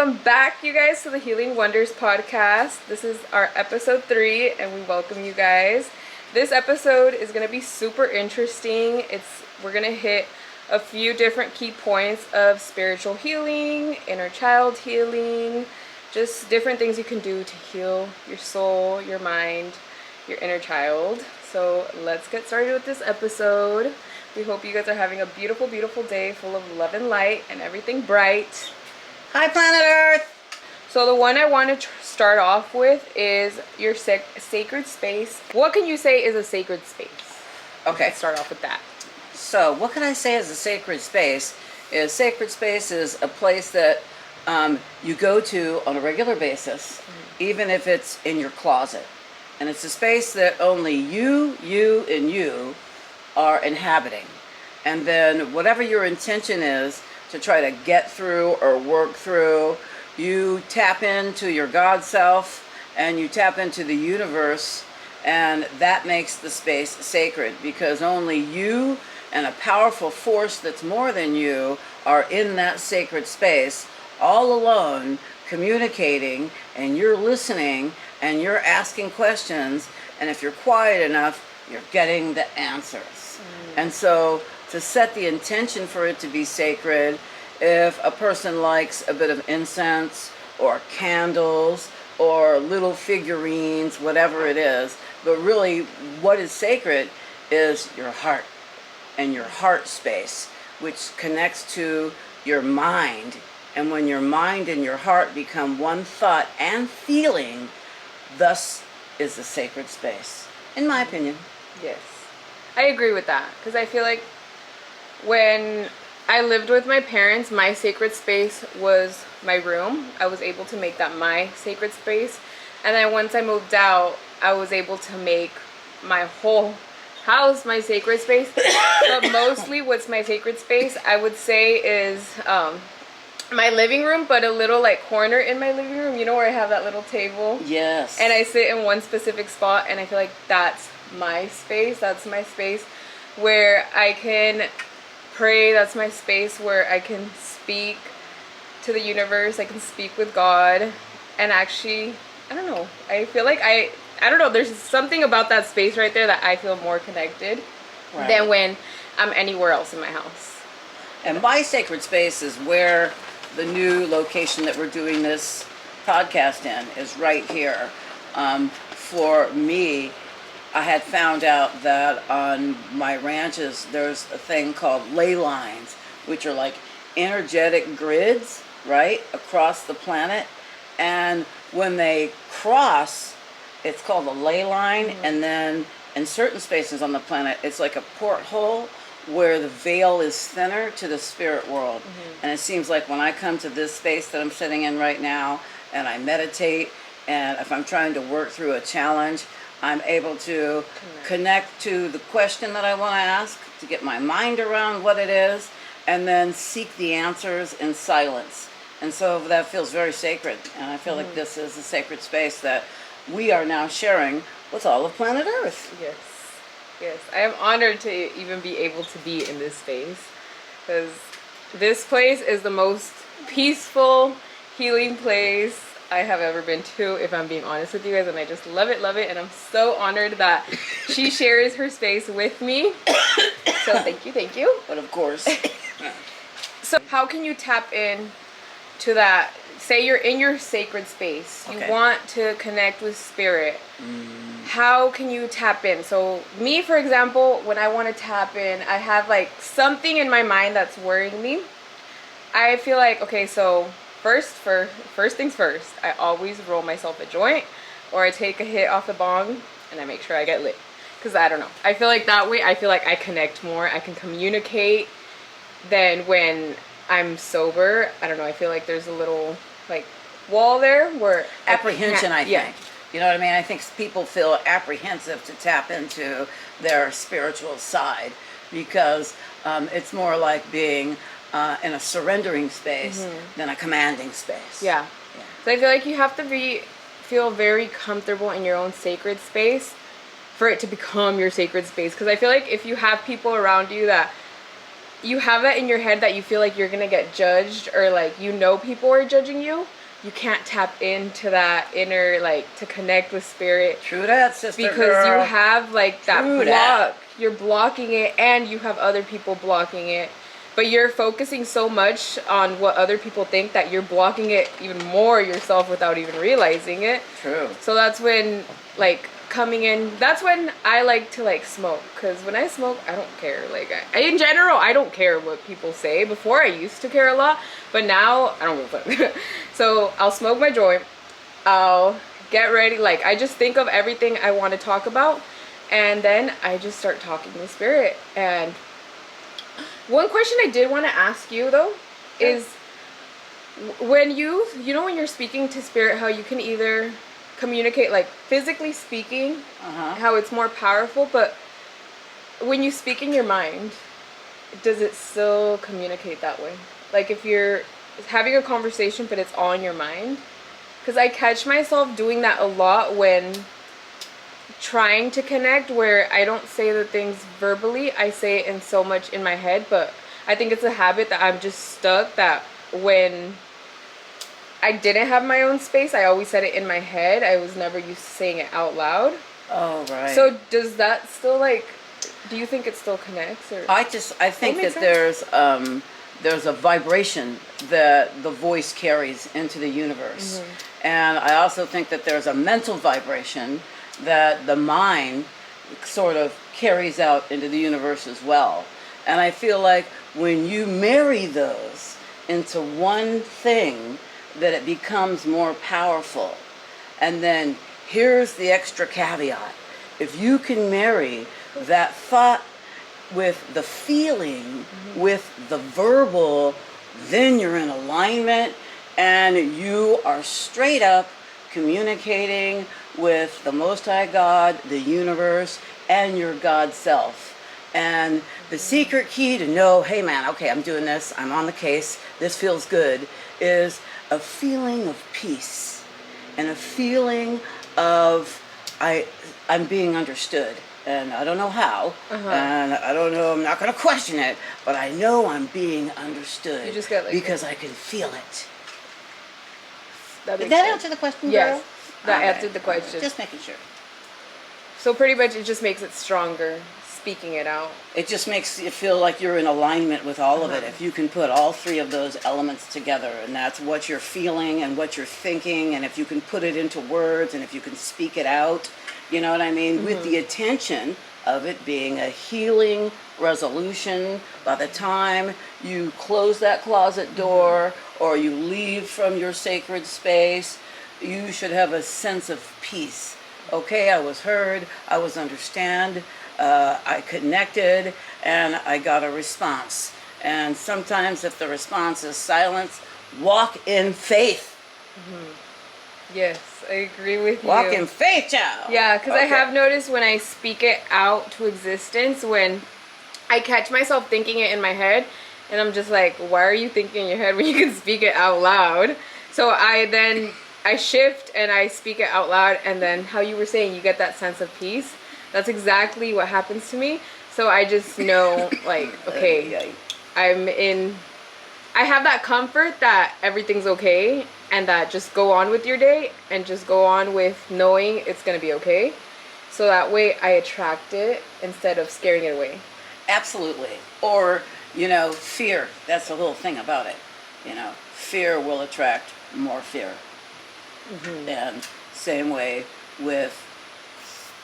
Welcome back, you guys, to the Healing Wonders podcast. This is our episode 3, and we welcome you guys. This episode is going to be super interesting. We're going to hit a few different key points of spiritual healing, inner child healing, just different things you can do to heal your soul, your mind, your inner child. So let's get started with this episode. We hope you guys are having a beautiful, beautiful day full of love and light and everything bright. Hi, planet Earth! So the one I want to start off with is your sacred space. What can you say is a sacred space? Okay. Let's start off with that. So, what can I say is a sacred space? Sacred space is a place that you go to on a regular basis, even if it's in your closet. And it's a space that only you, and you are inhabiting. And then whatever your intention is to try to get through or work through, you tap into your God self and you tap into the universe, and that makes the space sacred because only you and a powerful force that's more than you are in that sacred space all alone, communicating, and you're listening and you're asking questions, and if you're quiet enough, you're getting the answers. And so to set the intention for it to be sacred, if a person likes a bit of incense or candles or little figurines, whatever it is, but really what is sacred is your heart and your heart space, which connects to your mind. And when your mind and your heart become one thought and feeling, thus is the sacred space, in my opinion. Yes. I agree with that because I feel like when I lived with my parents, my sacred space was my room. I was able to make that my sacred space. And then once I moved out, I was able to make my whole house my sacred space. But mostly what's my sacred space, I would say, is my living room, but a little like corner in my living room. You know where I have that little table? Yes. And I sit in one specific spot, and I feel like that's my space. That's my space where I can pray. That's my space where I can speak to the universe. I can speak with God. And actually, I don't know. I feel like I don't know. There's something about that space right there that I feel more connected than when I'm anywhere else in my house. And my sacred space is where the new location that we're doing this podcast in is right here. For me, I had found out that on my ranches there's a thing called ley lines, which are like energetic grids, right, across the planet. And when they cross, it's called a ley line. And then in certain spaces on the planet, it's like a porthole where the veil is thinner to the spirit world. And it seems like when I come to this space that I'm sitting in right now and I meditate, and if I'm trying to work through a challenge, I'm able to connect to the question that I want to ask, to get my mind around what it is, and then seek the answers in silence. And so that feels very sacred. And I feel like this is a sacred space that we are now sharing with all of planet Earth. Yes. Yes. I am honored to even be able to be in this space because this place is the most peaceful, healing place I have ever been to, if I'm being honest with you guys, and I just love it, and I'm so honored that she shares her space with me. So thank you. But of course. So how can you tap in to that? Say you're in your sacred space. You want to connect with spirit. How can you tap in? So me, for example, when I want to tap in, I have like something in my mind that's worrying me. I feel like, okay, so first things first, I always roll myself a joint or I take a hit off the bong and I make sure I get lit. Because I don't know. I feel like that way, I feel like I connect more. I can communicate than when I'm sober. I don't know. I feel like there's a little like wall there where Apprehension, I think. You know what I mean? I think people feel apprehensive to tap into their spiritual side because it's more like being in a surrendering space than a commanding space. Yeah. So I feel like you have to feel very comfortable in your own sacred space for it to become your sacred space. Because I feel like if you have people around you that you have that in your head that you feel like you're gonna get judged or like people are judging you, you can't tap into that inner, like, to connect with spirit. True that, sister Because girl. you have, like, that True block. that. You're blocking it, and you have other people blocking it. But you're focusing so much on what other people think that you're blocking it even more yourself without even realizing it. True. So that's when, like, coming in, that's when I like to, like, smoke. Because when I smoke, I don't care. Like, in general, I don't care what people say. Before, I used to care a lot. But now, I don't give a fuck. So I'll smoke my joint. I'll get ready. Like, I just think of everything I want to talk about. And then I just start talking to spirit. And one question I did want to ask you, though, is when when you're speaking to spirit, how you can either communicate, like, physically speaking, how it's more powerful, but when you speak in your mind, does it still communicate that way? Like, if you're having a conversation, but it's all in your mind? Because I catch myself doing that a lot when trying to connect, where I don't say the things verbally, I say it in so much in my head. But I think it's a habit that I'm just stuck, that when I didn't have my own space, I always said it in my head. I was never used to saying it out loud. Oh, right. So does that still, like, do you think it still connects? Or I think that there's a vibration that the voice carries into the universe. And I also think that there's a mental vibration that the mind sort of carries out into the universe as well. And I feel like when you marry those into one thing, that it becomes more powerful. And then here's the extra caveat. If you can marry that thought with the feeling, with the verbal, then you're in alignment and you are straight up communicating with the Most High God, the universe, and your God self. And the secret key to know, hey man, okay, I'm doing this, I'm on the case, this feels good, is a feeling of peace and a feeling of I'm being understood. And I don't know how, and I don't know, I'm not going to question it, but I know I'm being understood. You just get, like, because I can feel it. Did that answer the question, yes, girl? That answered the question. Just making sure. So pretty much it just makes it stronger, speaking it out. It just makes you feel like you're in alignment with all of it. If you can put all three of those elements together, and that's what you're feeling and what you're thinking, and if you can put it into words, and if you can speak it out, you know what I mean? With the intention of it being a healing resolution. By the time you close that closet door or you leave from your sacred space, you should have a sense of peace. Okay, I was heard, I was understood, I connected, and I got a response. And sometimes if the response is silence, walk in faith. Yes, I agree with you. Walk in faith, child. Yeah, because I have noticed when I speak it out to existence, when I catch myself thinking it in my head, and I'm just like, why are you thinking in your head when you can speak it out loud? So I shift and I speak it out loud, and then how you were saying, you get that sense of peace. That's exactly what happens to me. So I just know, like, okay, I have that comfort that everything's okay, and that just go on with your day and just go on with knowing it's going to be okay. So that way I attract it instead of scaring it away. Absolutely. Or, fear. That's the whole thing about it. Fear will attract more fear. And same way with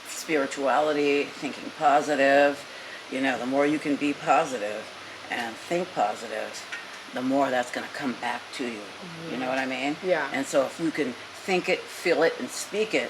spirituality, thinking positive. The more you can be positive and think positive, the more that's going to come back to you. You know what I mean? Yeah. And so if you can think it, feel it, and speak it,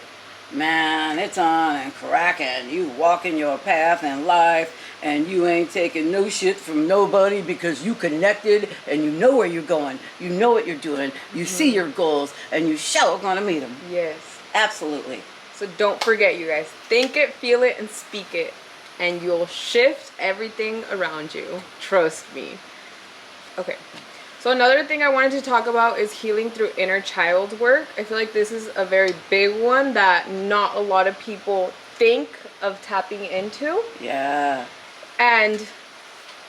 man, it's on and cracking. You walking your path in life, and you ain't taking no shit from nobody because you connected and you know where you're going. You know what you're doing. You see your goals, and you sure gonna meet them. Yes. Absolutely. So don't forget, you guys. Think it, feel it, and speak it, and you'll shift everything around you. Trust me. Okay. So another thing I wanted to talk about is healing through inner child work. I feel like this is a very big one that not a lot of people think of tapping into. Yeah. And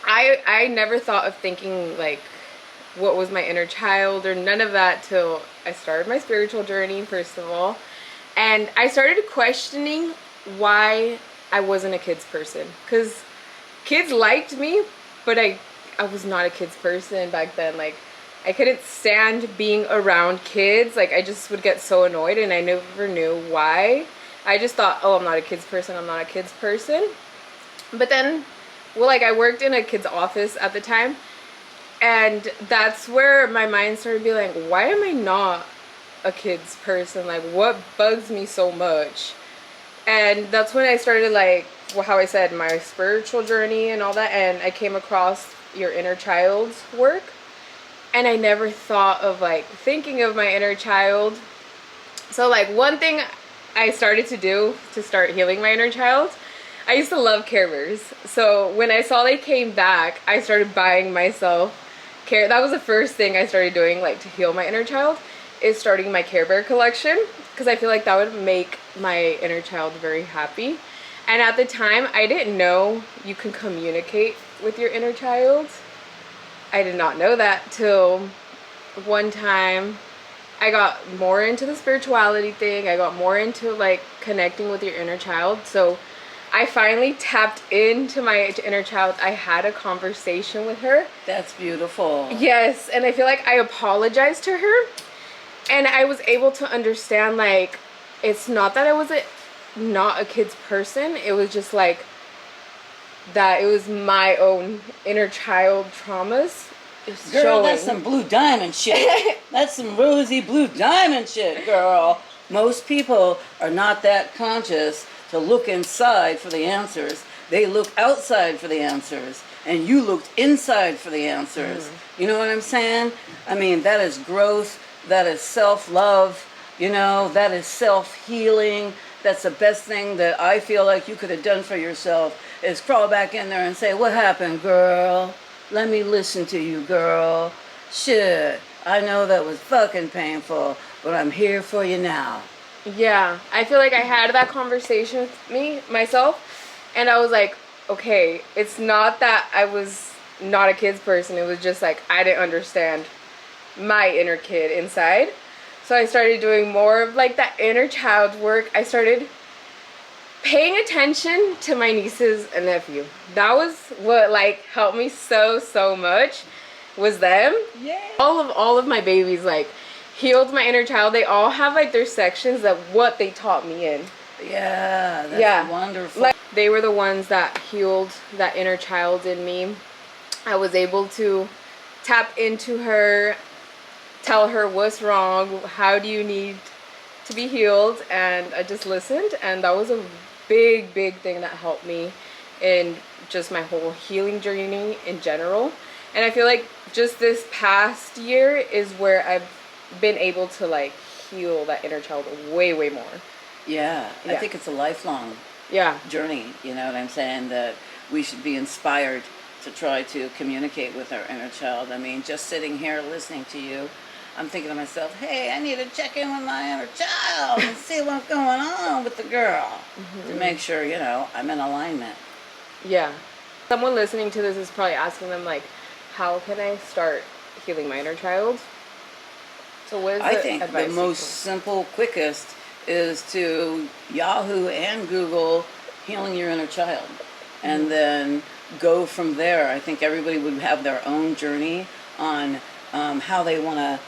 I never thought of thinking, like, what was my inner child or none of that till I started my spiritual journey, first of all. And I started questioning why I wasn't a kids person. Because kids liked me, but I was not a kids person back then. Like, I couldn't stand being around kids. Like, I just would get so annoyed, and I never knew why. I just thought, oh, I'm not a kids person, I'm not a kids person. But then, well, like, I worked in a kid's office at the time, and that's where my mind started being like, why am I not a kids person? Like, what bugs me so much? And that's when I started, like, well, how I said, my spiritual journey and all that, and I came across your inner child's work. And I never thought of, like, thinking of my inner child. So, like, one thing I started to do to start healing my inner child, I used to love Care Bears. So when I saw they came back, I started buying myself Care. That was the first thing I started doing, like, to heal my inner child, is starting my Care Bear collection, because I feel like that would make my inner child very happy. And at the time, I didn't know you can communicate with your inner child. I did not know that till one time I got more into the spirituality thing. I got more into, like, connecting with your inner child. So I finally tapped into my inner child. I had a conversation with her. That's beautiful. Yes, and I feel like I apologized to her. And I was able to understand, like, it's not that I was not a kid's person. It was just, like, that it was my own inner child traumas. Girl, showing. That's some blue diamond shit. That's some rosy blue diamond shit, girl. Most people are not that conscious to look inside for the answers. They look outside for the answers. And you looked inside for the answers. You know what I'm saying? I mean, that is growth. That is self-love. You know, that is self-healing. That's the best thing that I feel like you could have done for yourself, is crawl back in there and say, what happened, girl? Let me listen to you, girl. Shit, I know that was fucking painful, but I'm here for you now. Yeah, I feel like I had that conversation with myself, and I was like, okay, it's not that I was not a kids person. It was just like I didn't understand my inner kid inside. So I started doing more of, like, that inner child work. I started paying attention to my nieces and nephew. That was what, like, helped me so much, was them. Yeah. All of my babies, like, healed my inner child. They all have, like, their sections of what they taught me in. Yeah, that's wonderful. Like, they were the ones that healed that inner child in me. I was able to tap into her, tell her what's wrong, how do you need to be healed, and I just listened, and that was a big thing that helped me in just my whole healing journey in general. And I feel like just this past year is where I've been able to, like, heal that inner child way more. Yeah, I think it's a lifelong journey, you know what I'm saying, that we should be inspired to try to communicate with our inner child. I mean, just sitting here listening to you, I'm thinking to myself, hey, I need to check in with my inner child and see what's going on with the girl to make sure, you know, I'm in alignment. Yeah. Someone listening to this is probably asking them, like, how can I start healing my inner child? So what is I think the most can... simple, quickest is to Yahoo and Google healing your inner child. And then go from there. I think everybody would have their own journey on how they want to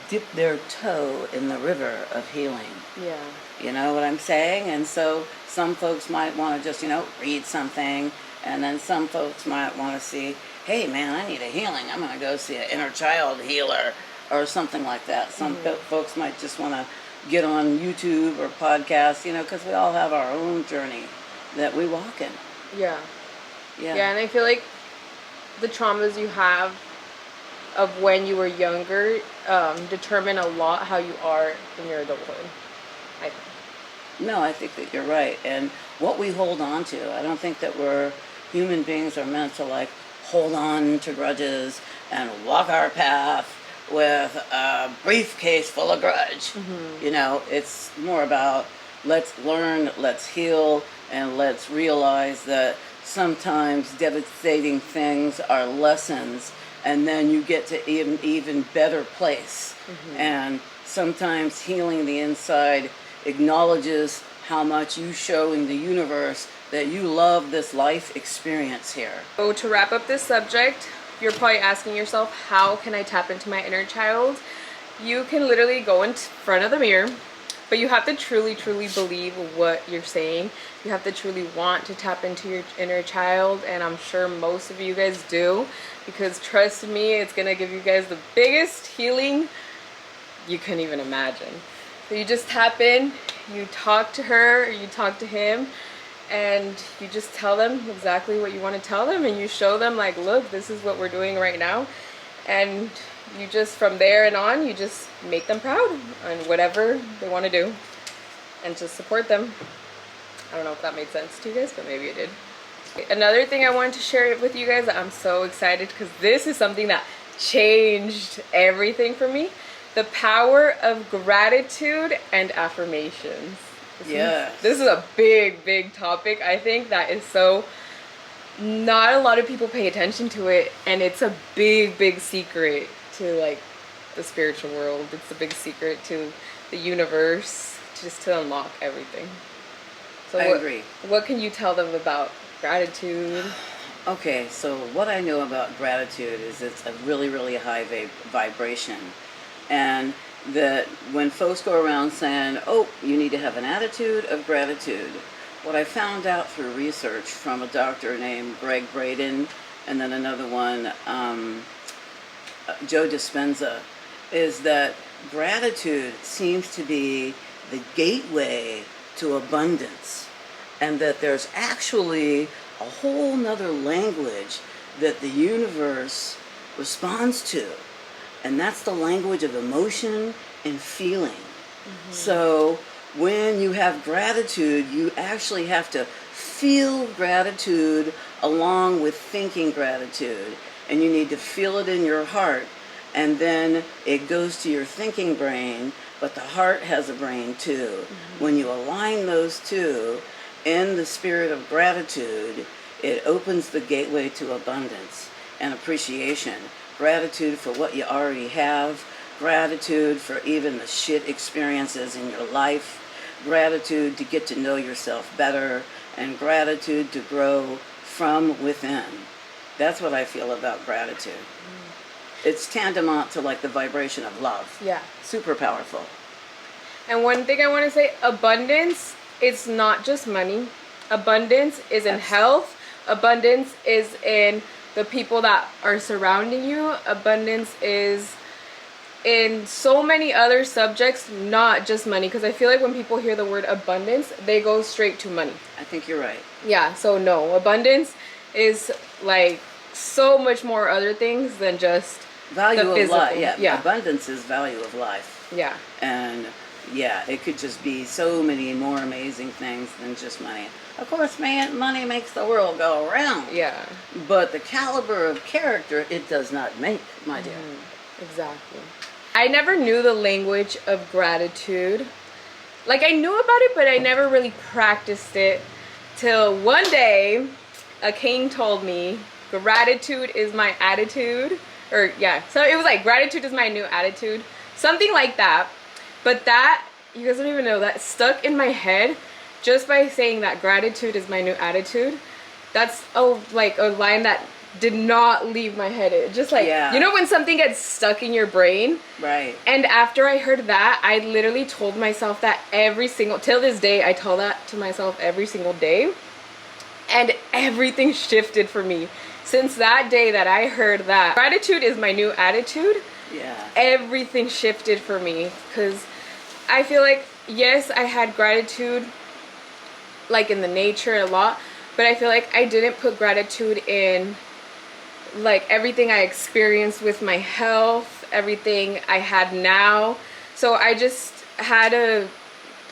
dip their toe in the river of healing. Yeah. You know what I'm saying? And so some folks might want to just, you know, read something, and then some folks might want to see, hey man, I need a healing. I'm going to go see an inner child healer or something like that. Some folks might just want to get on YouTube or podcasts, you know, because we all have our own journey that we walk in. Yeah. Yeah, and I feel like the traumas you have of when you were younger determine a lot how you are in your adulthood, I think. No, I think that you're right. And what we hold on to, I don't think that human beings are meant to, like, hold on to grudges and walk our path with a briefcase full of grudge. You know, it's more about let's learn, let's heal, and let's realize that sometimes devastating things are lessons and then you get to even better place. And sometimes healing the inside acknowledges how much you show in the universe that you love this life experience here. So to wrap up this subject, you're probably asking yourself, how can I tap into my inner child? You can literally go in front of the mirror, but you have to truly believe what you're saying. You have to truly want to tap into your inner child, and I'm sure most of you guys do, because trust me, it's gonna give you guys the biggest healing you couldn't even imagine. So you just tap in, you talk to her, or you talk to him, and you just tell them exactly what you want to tell them, and you show them, like, look, this is what we're doing right now. And you just, from there and on, you just make them proud on whatever they want to do, and just support them. I don't know if that made sense to you guys, but maybe it did. Another thing I wanted to share with you guys, I'm so excited because this is something that changed everything for me. The power of gratitude and affirmations. This is a big topic. I think that is so, not a lot of people pay attention to it, and it's a big secret to, like, the spiritual world. It's a big secret to the universe, just to unlock everything. So I agree. What can you tell them about gratitude? Okay, so what I know about gratitude is it's a really high vibration, and that when folks go around saying, oh, you need to have an attitude of gratitude, what I found out through research from a doctor named Greg Braden, and then another one, Joe Dispenza, is that gratitude seems to be the gateway to abundance, and that there's actually a whole nother language that the universe responds to, and that's the language of emotion and feeling. So when you have gratitude, you actually have to feel gratitude along with thinking gratitude, and you need to feel it in your heart, and then it goes to your thinking brain, but the heart has a brain too. When you align those two in the spirit of gratitude, it opens the gateway to abundance and appreciation. Gratitude for what you already have, gratitude for even the shit experiences in your life, gratitude to get to know yourself better, and gratitude to grow from within. That's what I feel about gratitude. It's tantamount to, like, the vibration of love. Yeah. Super powerful. And one thing I want to say, abundance is not just money. Abundance is in health. Abundance is in the people that are surrounding you. Abundance is in so many other subjects, not just money. Because I feel like when people hear the word abundance, they go straight to money. I think you're right. Yeah, so no, abundance is, like, so much more other things than just value the of physical. life. Yeah. Abundance is value of life. Yeah. And yeah, it could just be so many more amazing things than just money. Of course, man, money makes the world go around. Yeah. But the caliber of character it does not make, my dear. Exactly. I never knew the language of gratitude. Like, I knew about it, but I never really practiced it till one day a king told me gratitude is my attitude. Or yeah, so it was like gratitude is my new attitude. Something like that. But that, you guys don't even know, that stuck in my head just by saying that gratitude is my new attitude. That's a line that did not leave my head. It just, like, you know when something gets stuck in your brain? Right. And after I heard that, I literally told myself that till this day, I tell that to myself every single day. And everything shifted for me. Since that day that I heard that gratitude is my new attitude, everything shifted for me. Because I feel like, yes, I had gratitude, like, in the nature a lot, but I feel like I didn't put gratitude in, like, everything I experienced with my health, everything I had now. So I just had a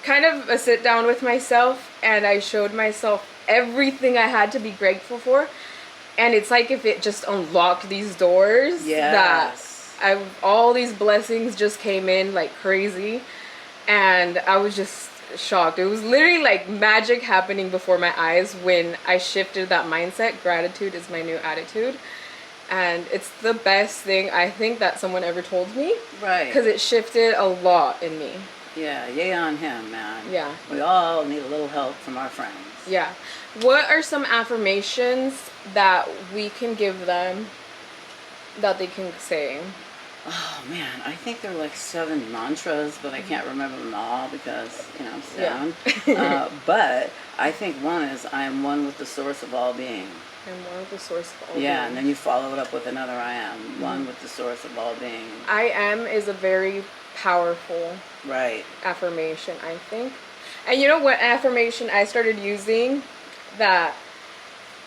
kind of a sit down with myself, and I showed myself everything I had to be grateful for. And it's like if it just unlocked these doors, that all these blessings just came in like crazy. And I was just shocked. It was literally like magic happening before my eyes when I shifted that mindset. Gratitude is my new attitude. And it's the best thing I think that someone ever told me. Right. Because it shifted a lot in me. Yeah, yay on him, man. Yeah. We all need a little help from our friends. Yeah. What are some affirmations that we can give them that they can say? Oh man, I think there are like 7 mantras, but I can't remember them all because, I'm stoned. Yeah. But I think one is, I am one with the source of all being. I'm one with the source of all being. Yeah, and then you follow it up with another, I am one with the source of all being. I am is a very powerful affirmation, I think. And you know what affirmation I started using that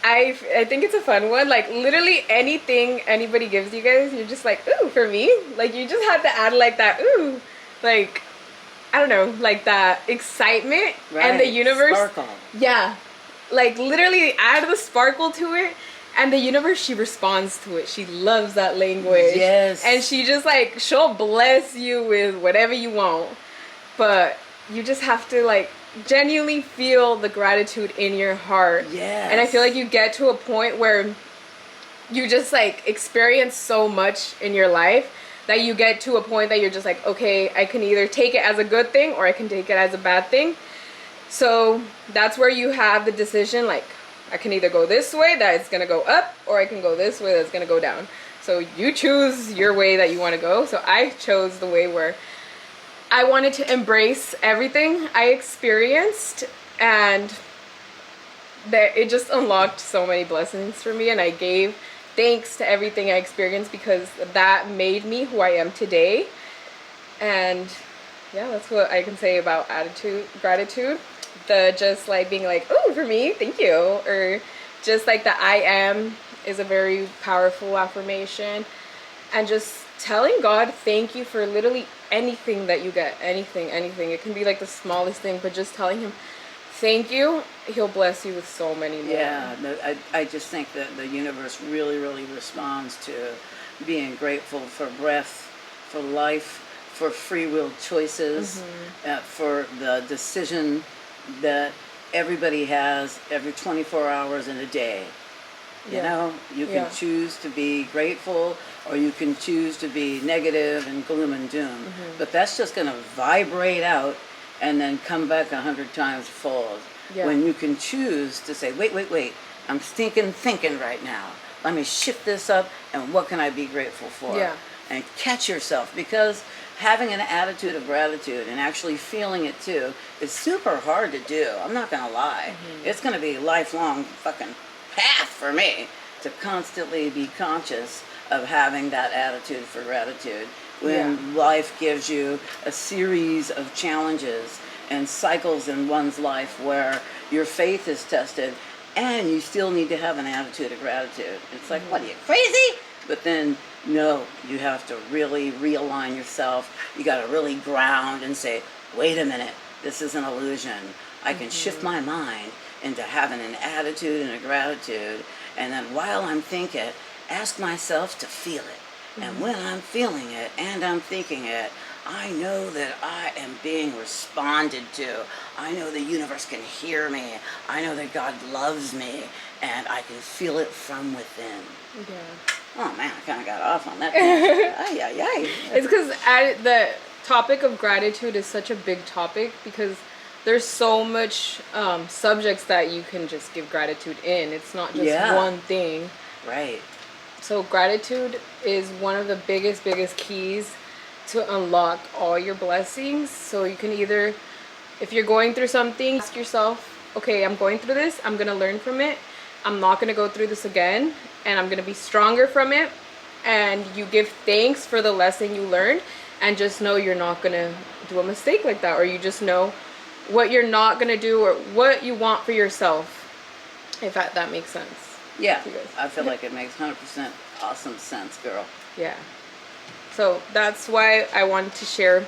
I think it's a fun one. Like literally anything anybody gives you guys, you're just like, ooh, for me? Like you just have to add like that, ooh. Like, I don't know, like that excitement and the universe. Sparkle. Yeah. Like literally add the sparkle to it. And the universe, she responds to it. She loves that language. Yes. And she just like, she'll bless you with whatever you want. But you just have to like genuinely feel the gratitude in your heart. Yes. And I feel like you get to a point where you just like experience so much in your life that you get to a point that you're just like, okay, I can either take it as a good thing or I can take it as a bad thing. So that's where you have the decision, like, I can either go this way that it's going to go up, or I can go this way that's going to go down. So you choose your way that you want to go. So I chose the way where I wanted to embrace everything I experienced, and that it just unlocked so many blessings for me, and I gave thanks to everything I experienced because that made me who I am today. And yeah, that's what I can say about gratitude. The just like being like, oh, for me, thank you. Or just like the I am is a very powerful affirmation. And just telling God thank you for literally anything that you get. Anything. It can be like the smallest thing, but just telling him thank you, he'll bless you with so many more. Yeah, I just think that the universe really, really responds to being grateful for breath, for life, for free will choices, for the decision that everybody has every 24 hours in a day. You know, you can choose to be grateful, or you can choose to be negative and gloom and doom. But that's just going to vibrate out and then come back 100 times fold. When you can choose to say, wait, I'm stinking thinking right now. Let me shift this up, and what can I be grateful for? And catch yourself, because having an attitude of gratitude and actually feeling it too is super hard to do. I'm not going to lie. It's going to be a lifelong fucking path for me to constantly be conscious of having that attitude for gratitude when life gives you a series of challenges and cycles in one's life where your faith is tested and you still need to have an attitude of gratitude. It's like, what, are you crazy? But then, no, you have to really realign yourself. You got to really ground and say, wait a minute, this is an illusion. I can shift my mind into having an attitude and a gratitude. And then while I'm thinking it, ask myself to feel it. And when I'm feeling it and I'm thinking it, I know that I am being responded to. I know the universe can hear me. I know that God loves me. And I can feel it from within. Oh man, I kind of got off on that. It's because the topic of gratitude is such a big topic, because there's so much subjects that you can just give gratitude in. It's not just one thing. Right. So gratitude is one of the biggest keys to unlock all your blessings. So you can either, if you're going through something, ask yourself, okay, I'm going through this, I'm going to learn from it. I'm not going to go through this again, and I'm going to be stronger from it. And you give thanks for the lesson you learned, and just know you're not going to do a mistake like that, or you just know what you're not going to do, or what you want for yourself, if that makes sense. Yeah, I feel like it makes 100% awesome sense, girl. Yeah. So that's why I wanted to share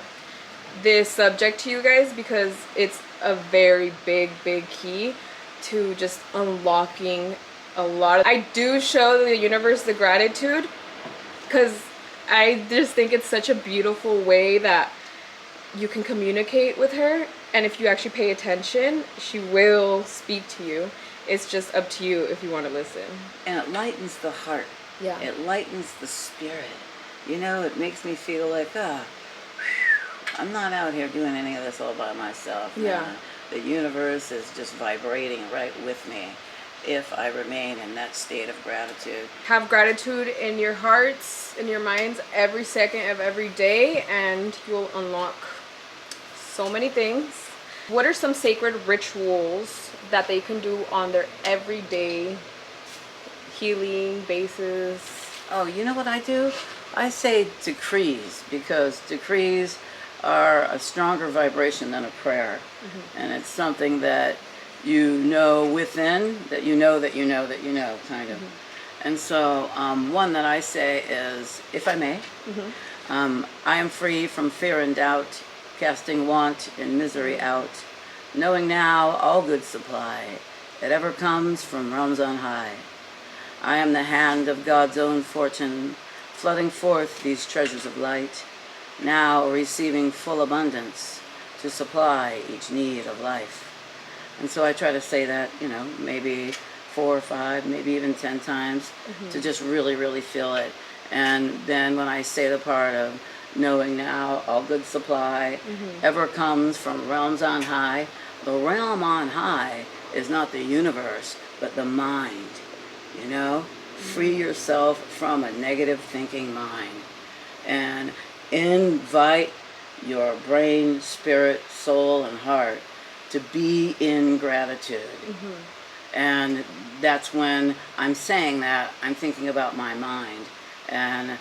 this subject to you guys, because it's a very big key to just unlocking a lot of... I do show the universe the gratitude, because I just think it's such a beautiful way that you can communicate with her, and if you actually pay attention, she will speak to you. It's just up to you if you want to listen. And it lightens the heart. Yeah. It lightens the spirit. You know, it makes me feel like, I'm not out here doing any of this all by myself. Yeah. Nah. The universe is just vibrating right with me if I remain in that state of gratitude. Have gratitude in your hearts, in your minds, every second of every day, and you'll unlock so many things. What are some sacred rituals that they can do on their everyday healing basis? Oh, you know what I do? I say decrees, because decrees are a stronger vibration than a prayer. And it's something that you know within, that you know that you know that you know, kind of. And so one that I say is, if I may, I am free from fear and doubt, casting want and misery out, knowing now all good supply, it ever comes from realms on high. I am the hand of God's own fortune, flooding forth these treasures of light, now receiving full abundance to supply each need of life. And so I try to say that, maybe 4 or 5, maybe even 10 times to just really, really feel it. And then when I say the part of knowing now all good supply ever comes from realms on high, the realm on high is not the universe, but the mind. Free yourself from a negative thinking mind and invite your brain, spirit, soul, and heart to be in gratitude. And that's when I'm saying that, I'm thinking about my mind. And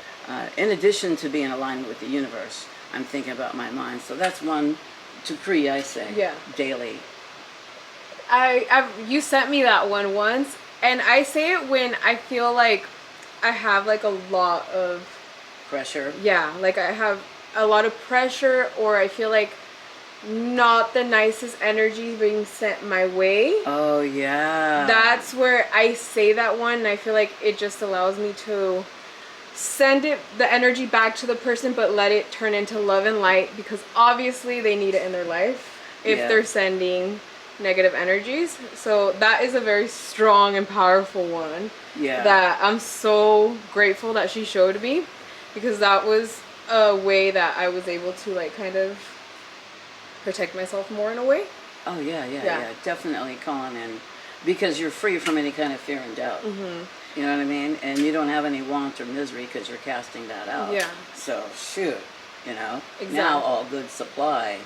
in addition to being in alignment with the universe, I'm thinking about my mind. So that's one decree I say daily. You sent me that one once, and I say it when I feel like I have like a lot of pressure. Yeah, like I have a lot of pressure, or I feel like not the nicest energy being sent my way. Oh yeah. That's where I say that one, and I feel like it just allows me to send the energy back to the person, but let it turn into love and light, because obviously they need it in their life if they're sending negative energies. So that is a very strong and powerful one that I'm so grateful that she showed me, because that was a way that I was able to like kind of protect myself more in a way. Oh yeah. Definitely calling in, because you're free from any kind of fear and doubt. You know what I mean? And you don't have any want or misery because you're casting that out. Yeah. So shoot, Exactly. Now all good supply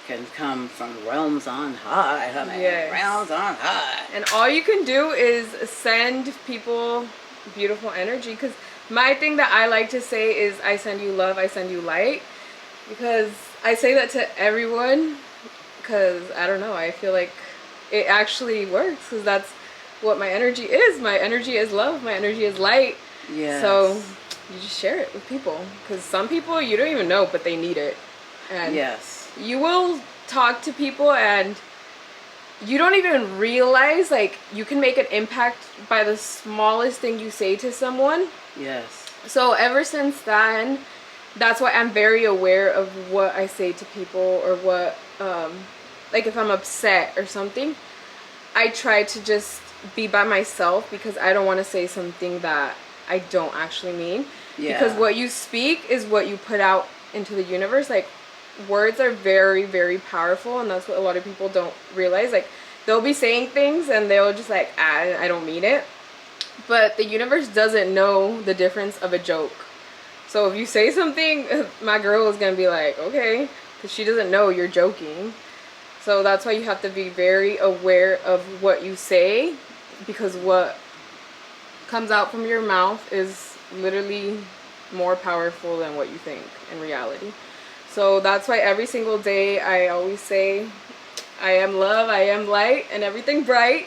can come from realms on high, honey. Yes. Realms on high. And all you can do is send people beautiful energy, because my thing that I like to say is I send you love, I send you light, because I say that to everyone, because I don't know, I feel like it actually works, because that's what my energy is. My energy is love, my energy is light. Yes. So you just share it with people, because some people you don't even know, but they need it. And you will talk to people and you don't even realize, like, you can make an impact by the smallest thing you say to someone. Yes. So ever since then, that's why I'm very aware of what I say to people, or what, like if I'm upset or something, I try to just be by myself, because I don't want to say something that I don't actually mean. Because what you speak is what you put out into the universe. Like, words are very, very powerful, and that's what a lot of people don't realize. Like, they'll be saying things and they'll just like, I don't mean it. But the universe doesn't know the difference of a joke. So if you say something, my girl is going to be like, okay, because she doesn't know you're joking. So that's why you have to be very aware of what you say, because what comes out from your mouth is literally more powerful than what you think in reality. So that's why every single day I always say, I am love, I am light, and everything bright.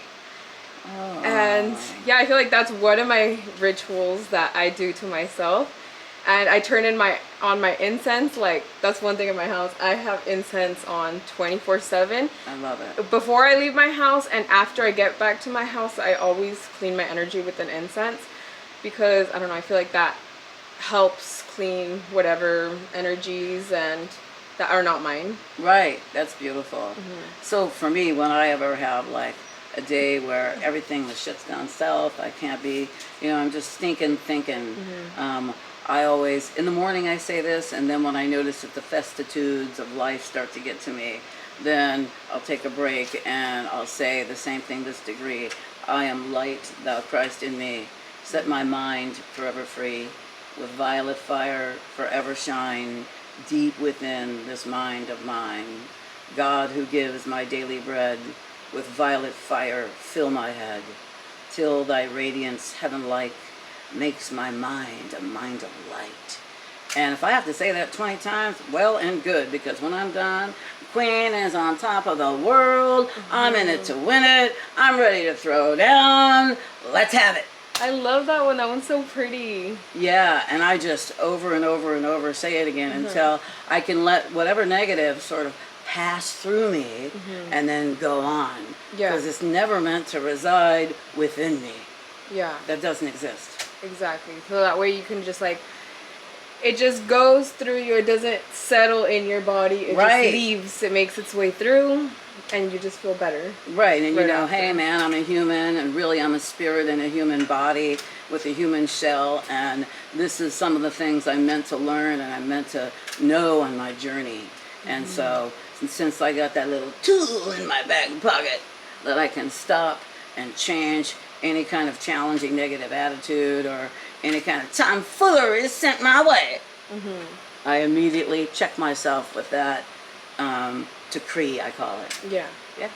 Oh. And yeah, I feel like that's one of my rituals that I do to myself. And I turn on my incense. Like, that's one thing in my house. I have incense on 24/7. I love it. Before I leave my house and after I get back to my house, I always clean my energy with an incense, because I don't know, I feel like that helps clean whatever energies and that are not mine. Right. That's beautiful. So for me, when I ever have like a day where everything was shuts down south. I can't be, I'm just thinking. I always, in the morning I say this, and then when I notice that the vicissitudes of life start to get to me, then I'll take a break and I'll say the same thing, this degree. I am light, thou Christ in me. Set my mind forever free. With violet fire forever shine. Deep within this mind of mine. God who gives my daily bread. With violet fire fill my head. Till thy radiance heaven-like makes my mind a mind of light. And if I have to say that 20 times, well and good, because when I'm done, Queen is on top of the world. I'm in it to win it. I'm ready to throw down. Let's have it. I love that one. That one's so pretty. Yeah, and I just over and over and over say it again until I can let whatever negative sort of pass through me and then go on. Yeah. Because it's never meant to reside within me. Yeah. That doesn't exist. Exactly. So that way you can just like, it just goes through you. It doesn't settle in your body. It just leaves. It makes its way through, and you just feel better. Right. And hey man, I'm a human, and really I'm a spirit in a human body with a human shell, and this is some of the things I'm meant to learn and I'm meant to know on my journey. And so, since I got that little tool in my back pocket that I can stop and change any kind of challenging negative attitude or any kind of tomfoolery sent my way, I immediately check myself with that decree, I call it. Yeah. Yeah.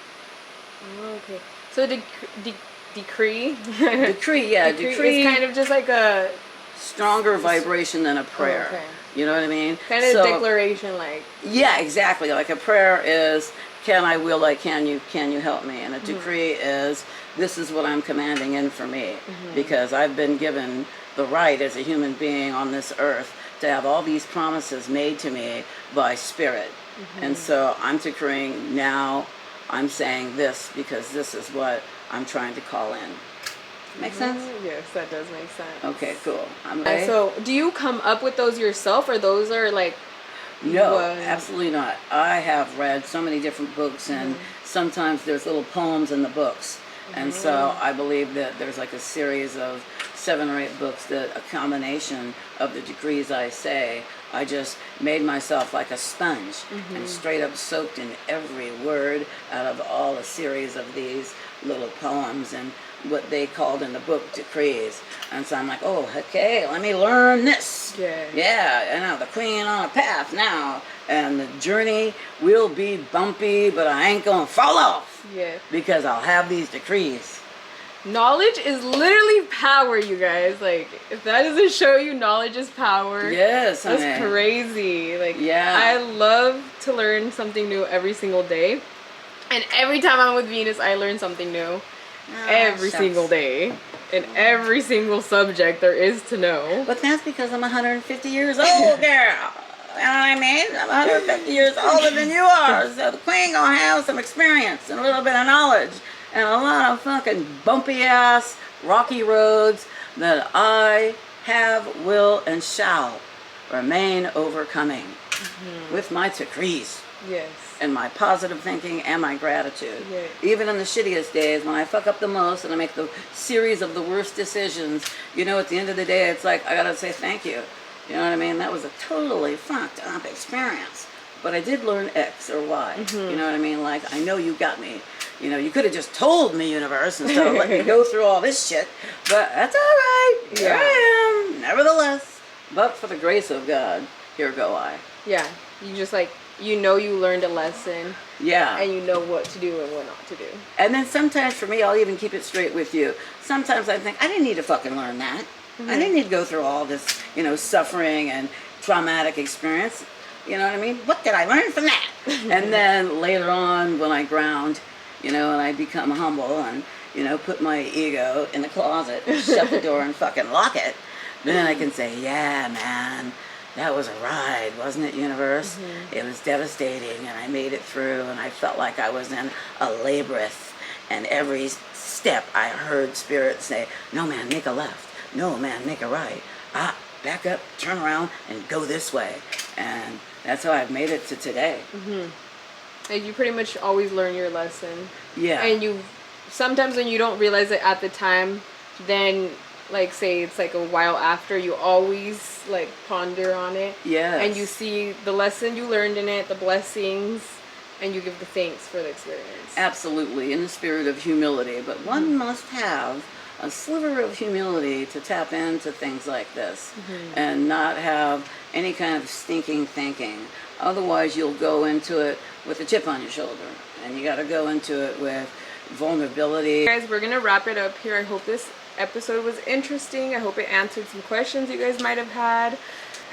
Okay. So decree? Decree, yeah. Decree is kind of just like a stronger vibration than a prayer. Okay. You know what I mean? Kind of declaration, like. Yeah, exactly. Like a prayer is, can I, will I, can you help me? And a decree is, this is what I'm commanding in for me. Because I've been given the right as a human being on this earth to have all these promises made to me by spirit. And so I'm decreeing now, I'm saying this because this is what I'm trying to call in. Make sense? Yes, that does make sense. Okay, cool. I'm ready. So, do you come up with those yourself, or those are like... No, absolutely not. I have read so many different books, and sometimes there's little poems in the books. And so I believe that there's like a series of 7 or 8 books that a combination of the decrees I say, I just made myself like a sponge and straight up soaked in every word out of all a series of these little poems and what they called in the book decrees. And so I'm like, oh, okay, let me learn this. Yeah, I know, the queen on a path now. And the journey will be bumpy, but I ain't gonna fall off. Yeah. Because I'll have these decrees. Knowledge is literally power, you guys. Like, if that doesn't show you knowledge is power, yes, that's crazy. Like, yeah. I love to learn something new every single day. And every time I'm with Venus, I learn something new. Every single day. In every single subject there is to know. But that's because I'm 150 years old, girl. You know what I mean? I'm 150 years older than you are. So the queen gonna have some experience and a little bit of knowledge and a lot of fucking bumpy ass rocky roads that I have, will, and shall remain overcoming with my decrees. Yes. And my positive thinking and my gratitude. Yeah. Even in the shittiest days when I fuck up the most and I make the series of the worst decisions, you know, at the end of the day, it's like, I gotta say thank you. You know what I mean? That was a totally fucked up experience. But I did learn X or Y. You know what I mean? Like, I know you got me. You know, you could have just told me, universe, instead of letting me go through all this shit. But that's all right. Here I am, nevertheless. But for the grace of God, here go I. Yeah. You just like, you know you learned a lesson. Yeah. And you know what to do and what not to do. And then sometimes for me, I'll even keep it straight with you. Sometimes I think, I didn't need to fucking learn that. I didn't need to go through all this, you know, suffering and traumatic experience. You know what I mean? What did I learn from that? And then later on when I ground, you know, and I become humble and, you know, put my ego in the closet and shut the door and fucking lock it, then I can say, yeah, man. That was a ride, wasn't it, universe? It was devastating, and I made it through, and I felt like I was in a labyrinth. And every step, I heard spirit say, no, man, make a left. No, man, make a right. Back up, turn around, and go this way. And that's how I've made it to today. Like, you pretty much always learn your lesson. Yeah. And you sometimes when you don't realize it at the time, then like say it's like a while after, you always like ponder on it. Yes. And you see the lesson you learned in it, the blessings, and you give the thanks for the experience. Absolutely, in the spirit of humility. But one must have a sliver of humility to tap into things like this, and not have any kind of stinking thinking. Otherwise, you'll go into it with a chip on your shoulder, and you got to go into it with vulnerability. Guys, we're gonna wrap it up here. I hope this episode was interesting. I hope it answered some questions you guys might have had,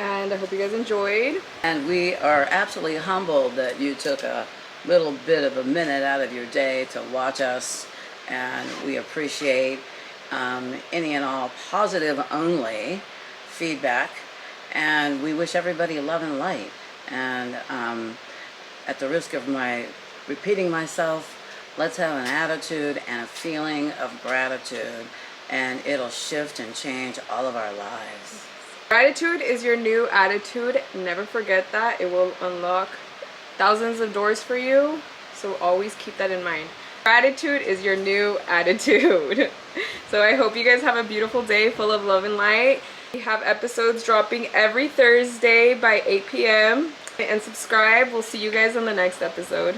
and I hope you guys enjoyed. And we are absolutely humbled that you took a little bit of a minute out of your day to watch us, and we appreciate any and all positive only feedback, and we wish everybody love and light. And at the risk of my repeating myself, let's have an attitude and a feeling of gratitude, and it'll shift and change all of our lives. Gratitude is your new attitude. Never forget that. It will unlock thousands of doors for you, so always keep that in mind. Gratitude is your new attitude. So I hope you guys have a beautiful day full of love and light. We have episodes dropping every Thursday by 8 p.m. and subscribe. We'll see you guys on the next episode.